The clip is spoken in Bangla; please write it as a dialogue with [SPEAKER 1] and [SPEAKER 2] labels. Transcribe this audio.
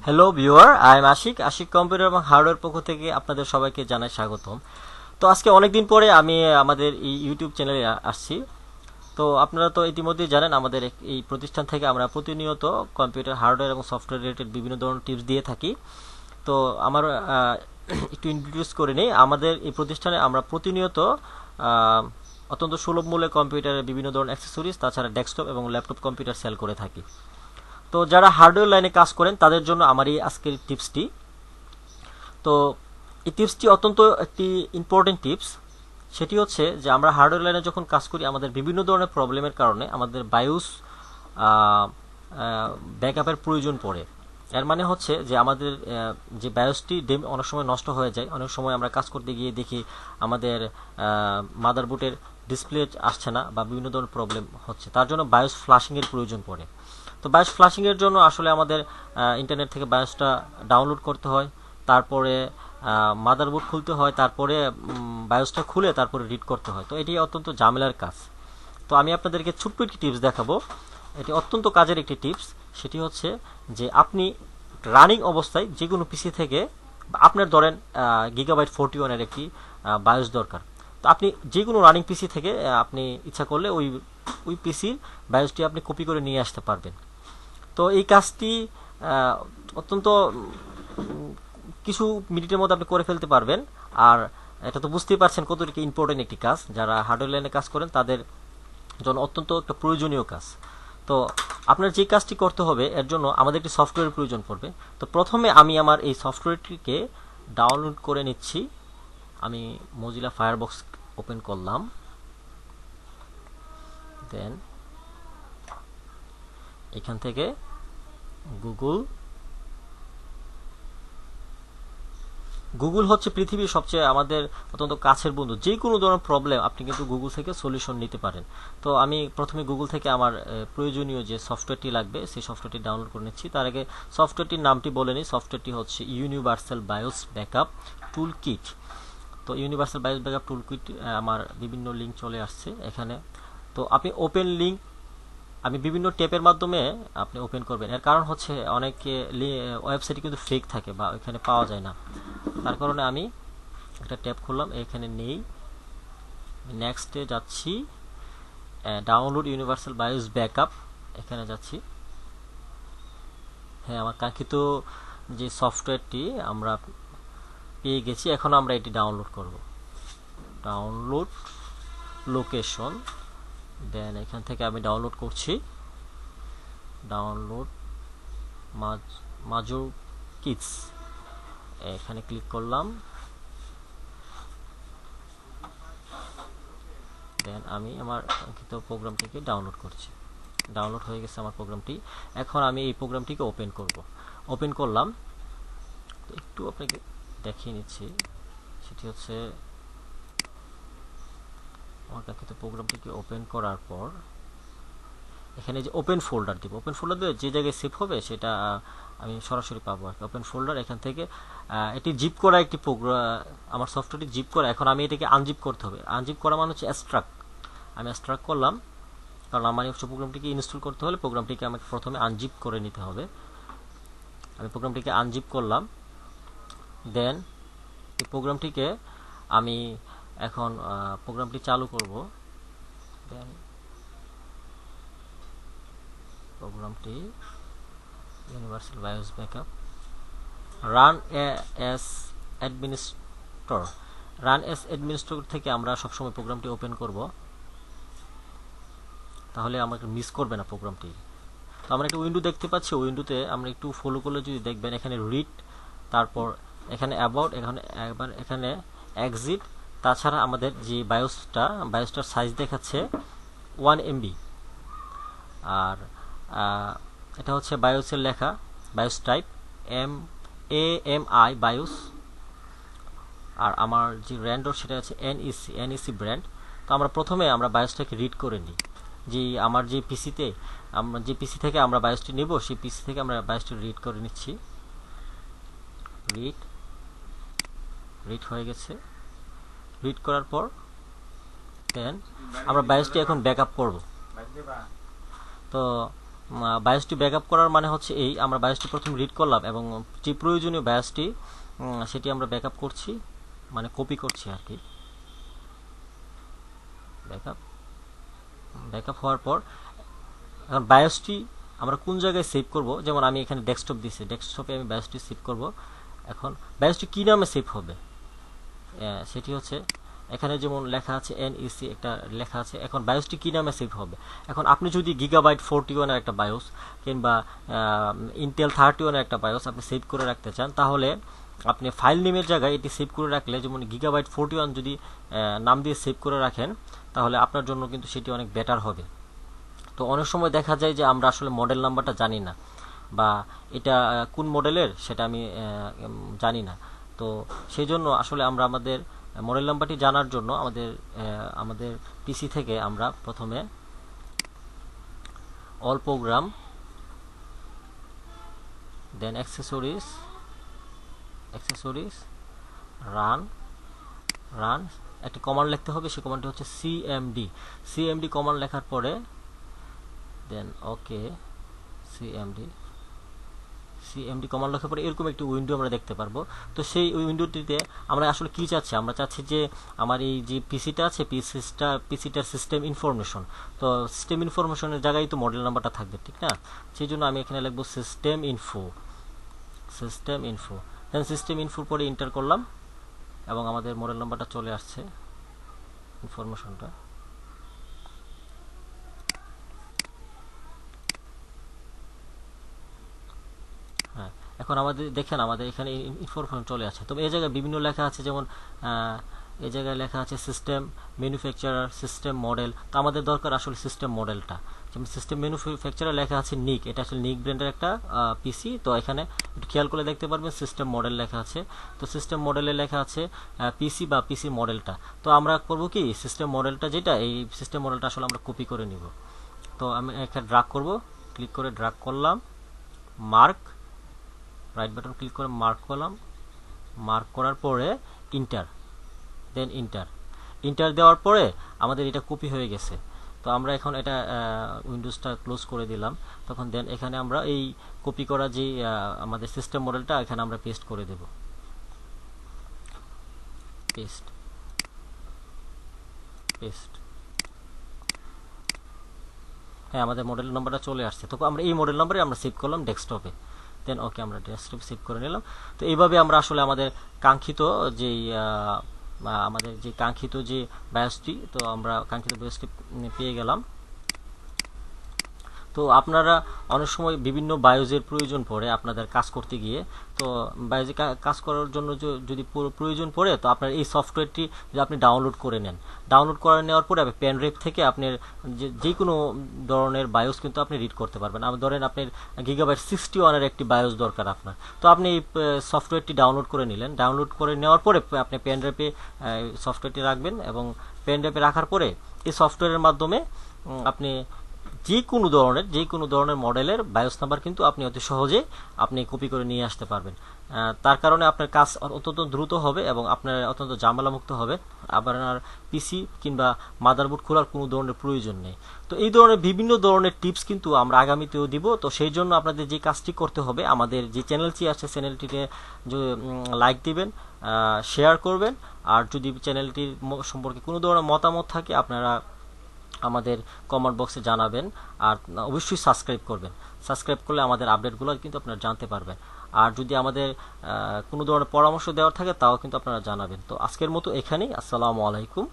[SPEAKER 1] Hello viewer, I am Ashik computer এবং হার্ডওয়্যার পক্ষ থেকে আপনাদের সবাইকে জানাই স্বাগতম। তো আজকে অনেকদিন পরে আমি আমাদের এই ইউটিউব চ্যানেলে আসছি। তো আপনারা তো ইতিমধ্যেই জানেন আমাদের এই প্রতিষ্ঠান থেকে আমরা প্রতিনিয়ত কম্পিউটার হার্ডওয়্যার এবং সফটওয়্যার রিলেটেড বিভিন্ন ধরনের টিপস দিয়ে থাকি। তো আমার একটু ইন্ট্রোডিউস করে নিই। আমাদের এই প্রতিষ্ঠানে আমরা প্রতিনিয়ত অত্যন্ত সুলভ মূল্যে কম্পিউটারের বিভিন্ন ধরনের অ্যাক্সেসরিজ, তাছাড়া ডেস্কটপ এবং ল্যাপটপ কম্পিউটার সেল করে থাকি। তো যারা হার্ডওয়্যার লাইনে কাজ করেন তাদের জন্য আমার এই আজকের টিপসটি। তো এই টিপসটি অত্যন্ত একটি ইম্পর্টেন্ট টিপস। সেটি হচ্ছে যে আমরা হার্ডওয়্যার লাইনে যখন কাজ করি আমাদের বিভিন্ন ধরনের প্রবলেমের কারণে আমাদের বায়োস ব্যাকআপের প্রয়োজন পড়ে। এর মানে হচ্ছে যে আমাদের যে বায়োসটি অনেক সময় নষ্ট হয়ে যায়। অনেক সময় আমরা কাজ করতে গিয়ে দেখি আমাদের মাদারবোর্ডের ডিসপ্লে আসছে না বা বিভিন্ন ধরনের প্রবলেম হচ্ছে, তার জন্য বায়োস ফ্লাশিংয়ের প্রয়োজন পড়ে। তো বায়োস ফ্লাশিংয়ের জন্য আসলে আমাদের ইন্টারনেট থেকে বায়োসটা ডাউনলোড করতে হয়, তারপরে মাদারবোর্ড খুলতে হয়, তারপরে বায়োসটা খুলে তারপরে রিড করতে হয়। তো এটি অত্যন্ত ঝামেলার কাজ। তো আমি আপনাদেরকে ছোট্ট একটি টিপস দেখাবো। এটি অত্যন্ত কাজের একটি টিপস। সেটি হচ্ছে যে আপনি রানিং অবস্থায় যে কোনো পিসি থেকে, আপনার ধরেন গিগাবাইট 41-এর একটি বায়োস দরকার। তো আপনি যে কোনো রানিং পিসি থেকে আপনি ইচ্ছা করলে ওই পিসির বায়োসটি আপনি কপি করে নিয়ে আসতে পারবেন। তো এই কাজটি অত্যন্ত কিছু মিনিটের মধ্যে আপনি করে ফেলতে পারবেন। আর এটা তো বুঝতেই পারছেন কতটুকু ইম্পর্টেন্ট একটি কাজ। যারা হার্ডওয়্যার লাইনে কাজ করেন তাদের জন্য অত্যন্ত একটা প্রয়োজনীয় কাজ। তো আপনার যে কাজটি করতে হবে এর জন্য আমাদের একটি সফটওয়্যারের প্রয়োজন পড়বে। তো প্রথমে আমি আমার এই সফটওয়্যারটিকে ডাউনলোড করে নিচ্ছি। আমি মজিলা ফায়ারবক্স ওপেন করলাম, দেন এখান থেকে গুগল হচ্ছে পৃথিবীর সবচেয়ে আমাদের অত্যন্ত কাছের বন্ধু। যে কোনো ধরনের প্রবলেম আপনি কিন্তু গুগল থেকে সলিউশন নিতে পারেন। তো আমি প্রথমে গুগল থেকে আমার প্রয়োজনীয় যে সফটওয়্যারটি লাগবে সেই সফটওয়্যারটি ডাউনলোড করে নিচ্ছি। তার আগে সফটওয়্যারটির নামটি বলে নিই। সফটওয়্যারটি হচ্ছে universal BIOS backup tool kit. তো universal BIOS backup tool kit আমার বিভিন্ন লিঙ্ক চলে আসছে এখানে। তো আপনি ওপেন লিঙ্ক আমি বিভিন্ন ট্যাপের মাধ্যমে আপনি ওপেন করবেন। এর কারণ হচ্ছে অনেকে ওয়েবসাইটে কিন্তু ফেক থাকে বা ওইখানে পাওয়া যায় না। তার কারণে আমি একটা ট্যাব খুললাম, এখানে নেই, নেক্সটে যাচ্ছি, ডাউনলোড ইউনিভার্সাল বায়োস ব্যাকআপ, এখানে যাচ্ছি। হ্যাঁ, আমার কাঙ্ক্ষিত যে সফটওয়্যারটি আমরা পেয়ে গেছি। এখন আমরা এটি ডাউনলোড করব। ডাউনলোড লোকেশন, দেন এখান থেকে আমি ডাউনলোড করছি। ডাউনলোড মাজর কিডস, এখানে ক্লিক করলাম। দেন আমি আমার কাঙ্ক্ষিত প্রোগ্রামটিকে ডাউনলোড করছি। ডাউনলোড হয়ে গেছে আমার প্রোগ্রামটি। এখন আমি এই প্রোগ্রামটিকে ওপেন করব। ওপেন করলাম, একটু আপনাকে দেখিয়ে নিচ্ছি। সেটি হচ্ছে আমার কাঙ্ক্ষিত প্রোগ্রামটিকে ওপেন করার পর এখানে যে ওপেন ফোল্ডার দিব, ওপেন ফোল্ডার দিয়ে যে জায়গায় সেভ হবে সেটা আমি সরাসরি পাবো আর কি। ওপেন ফোল্ডার, এখান থেকে এটি জিপ করা একটি প্রোগ্রাম, আমার সফটওয়্যারটি জিপ করা। এখন আমি এটাকে আনজিপ করতে হবে। আনজিপ করা মানে হচ্ছে এক্সট্রাক্ট। আমি এক্সট্রাক্ট করলাম, কারণ আমার হচ্ছে প্রোগ্রামটিকে ইনস্টল করতে হলে প্রোগ্রামটিকে আমাকে প্রথমে আনজিপ করে নিতে হবে। আমি প্রোগ্রামটিকে আনজিপ করলাম। দেন এই প্রোগ্রামটিকে আমি এখন প্রোগ্রামটি চালু করব। দেন প্রোগ্রামটি universal BIOS backup run S administrator থেকে আমরা সবসময় প্রোগ্রামটি ওপেন করব, তাহলে আমাকে মিস করবে না প্রোগ্রামটি। তো আমরা একটা উইন্ডো দেখতে পাচ্ছি। উইন্ডোতে আমরা একটু ফলো করলে যদি দেখবেন এখানে রিড, তারপর এখানে অ্যাবাউট, এখানে এক্সিট, তাছাড়া আমাদের যে বায়োসটার সাইজ দেখাচ্ছে 1 MB। আর এটা হচ্ছে বায়োসের লেখা, বায়োস টাইপ AMI বায়োস। আর আমার যে র্যান্ডর সেটা আছে NEC ব্র্যান্ড। তো আমরা প্রথমে বায়োসটাকে রিড করে নিই। যে আমার যে পিসি থেকে আমরা বায়োসটি নেব সেই পিসি থেকে আমরা বায়োসটি রিড করে নিচ্ছি। রিড হয়ে গেছে। রিড করার পর দেন আমরা বায়োসটি এখন ব্যাকআপ করব। তো বায়োসটি ব্যাকআপ করার মানে হচ্ছে এই, আমরা বায়োসটি প্রথমে রিড করলাম এবং যে প্রয়োজনীয় বায়োসটি সেটি আমরা ব্যাকআপ করছি, মানে কপি করছি আর কি। ব্যাকআপ হওয়ার পর এখন বায়োসটি আমরা কোন জায়গায় সেভ করব, যেমন আমি এখানে ডেস্কটপ দিচ্ছি, ডেস্কটপে আমি বায়োসটি সেভ করব। এখন বায়োসটি কী নামে সেভ হবে সেটি হচ্ছে এখানে যেমন লেখা আছে NEC একটা লেখা আছে। এখন বায়োসটি কী নামে সেভ হবে, এখন আপনি যদি গিগাবাইট 41 একটা বায়োস কিংবা ইন্টেল 31 একটা বায়োস আপনি সেভ করে রাখতে চান, তাহলে আপনি ফাইল নেমের জায়গায় এটি সেভ করে রাখলে, যেমন গিগাবাইট 41 যদি নাম দিয়ে সেভ করে রাখেন, তাহলে আপনার জন্য কিন্তু সেটি অনেক বেটার হবে। তো অনেক সময় দেখা যায় যে আমরা আসলে মডেল নাম্বারটা জানি না, বা এটা কোন মডেলের সেটা আমি জানি না। তো সেই জন্য আসলে আমরা আমাদের মডেল নাম্বারটি জানার জন্য আমাদের পিসি থেকে আমরা প্রথমে অল প্রোগ্রাম, দেন অ্যাক্সেসরিজ, রান একটা কমান্ড লিখতে হবে। সেই কমান্ডটি হচ্ছে সিএমডি কমান্ড লেখার পরে দেন ওকে সিএমডি কমান্ড লেখার পরে এরকম একটি উইন্ডো আমরা দেখতে পারবো। তো সেই উইন্ডোটিতে আমরা আসলে কি চাচ্ছি, আমরা চাচ্ছি যে আমার এই যে পিসিটা আছে, পিসিটার সিস্টেম ইনফরমেশন। তো সিস্টেম ইনফরমেশনের জায়গায় তো মডেল নাম্বারটা থাকবে, ঠিক না? সেই জন্য আমি এখানে লিখবো সিস্টেম ইনফো। দেন সিস্টেম ইনফোর পরে এন্টার করলাম এবং আমাদের মডেল নাম্বারটা চলে আসছে, ইনফরমেশনটা। হ্যাঁ, এখন আমাদের দেখেন আমাদের এখানে ইনফরমেশন চলে আসছে। তবে এই জায়গায় বিভিন্ন লেখা আছে, যেমন এই জায়গায় লেখা আছে সিস্টেম ম্যানুফ্যাকচারার, সিস্টেম মডেল। তো আমাদের দরকার আসলে সিস্টেম মডেলটা। যেমন সিস্টেম ম্যানুফ্যাকচারার লেখা আছে নিক, এটা আসলে নিক ব্র্যান্ডের একটা পিসি। তো এখানে একটু খেয়াল করে দেখতে পারবেন সিস্টেম মডেল লেখা আছে। তো সিস্টেম মডেলে লেখা আছে পিসি বা পিসি মডেলটা। তো আমরা করব কি, সিস্টেম মডেলটা যেটা, এই সিস্টেম মডেলটা আসলে আমরা কপি করে নিব। তো আমি এখানে ড্রাগ করব, ক্লিক করে ড্রাগ করলাম, মার্ক, রাইট বাটন ক্লিক করে মার্ক করলাম। মার্ক করার পরে ইন্টার, দেন ইন্টার দেওয়ার পরে আমাদের এটা কপি হয়ে গেছে। তো আমরা এখন এটা উইন্ডোজটা ক্লোজ করে দিলাম। তখন দেন এখানে আমরা এই কপি করা যে আমাদের সিস্টেম মডেলটা এখানে আমরা পেস্ট করে দেব। হ্যাঁ, আমাদের মডেল নাম্বারটা চলে আসছে। তো আমরা এই মডেল নাম্বারে আমরা সেভ করলাম ডেস্কটপে। দেন ওকে, আমরা ডেস্কটপে সেভ করে নিলাম। তো এইভাবে আমরা আসলে আমাদের কাঙ্ক্ষিত যে বায়োসটি, তো আমরা কাঙ্ক্ষিত বায়োসটি পেয়ে গেলাম। তো আপনারা অনেক সময় বিভিন্ন বায়োজের প্রয়োজন পড়ে আপনাদের কাজ করতে গিয়ে। তো বায়োজে কাজ করার জন্য যদি প্রয়োজন পড়ে, তো আপনার এই সফটওয়্যারটি যদি আপনি ডাউনলোড করে নেন, ডাউনলোড করে নেওয়ার পরে পেন ড্রাইভ থেকে আপনার যে কোনো ধরনের বায়োস কিন্তু আপনি রিড করতে পারবেন। ধরেন আপনার গিগাবাইট 61-এর একটি বায়োস দরকার আপনার, তো আপনি এই সফটওয়্যারটি ডাউনলোড করে নিলেন। ডাউনলোড করে নেওয়ার পরে আপনি পেন ড্রাইভে সফটওয়্যারটি রাখবেন এবং পেন ড্রাইভে রাখার পরে এই সফটওয়্যারের মাধ্যমে আপনি যে কোনো ধরনের মডেলের বায়োস নাম্বার কিন্তু আপনি অতি সহজে আপনি কপি করে নিয়ে আসতে পারবেন। তার কারণে আপনার কাজ অত্যন্ত দ্রুত হবে এবং আপনার অত্যন্ত ঝামেলামুক্ত হবে। আপনার পিসি কিংবা মাদারবোর্ড খোলার কোনো ধরনের প্রয়োজন নেই। তো এই ধরনের বিভিন্ন ধরনের টিপস কিন্তু আমরা আগামীতেও দিব। তো সেই জন্য আপনাদের যে কাজটি করতে হবে, আমাদের যে চ্যানেলটি আছে চ্যানেলটিতে লাইক দিবেন, শেয়ার করবেন, আর যদি চ্যানেলটির সম্পর্কে কোনো ধরনের মতামত থাকে আপনারা আমাদের কমেন্ট বক্সে জানাবেন। আর অবশ্যই সাবস্ক্রাইব করবেন। সাবস্ক্রাইব করলে আমাদের আপডেটগুলো কিন্তু আপনারা জানতে পারবেন। আর যদি আমাদের কোনো ধরনের পরামর্শ দেওয়ার থাকে তাও কিন্তু আপনারা জানাবেন। তো আজকের মতো এখানেই। আসসালামু আলাইকুম।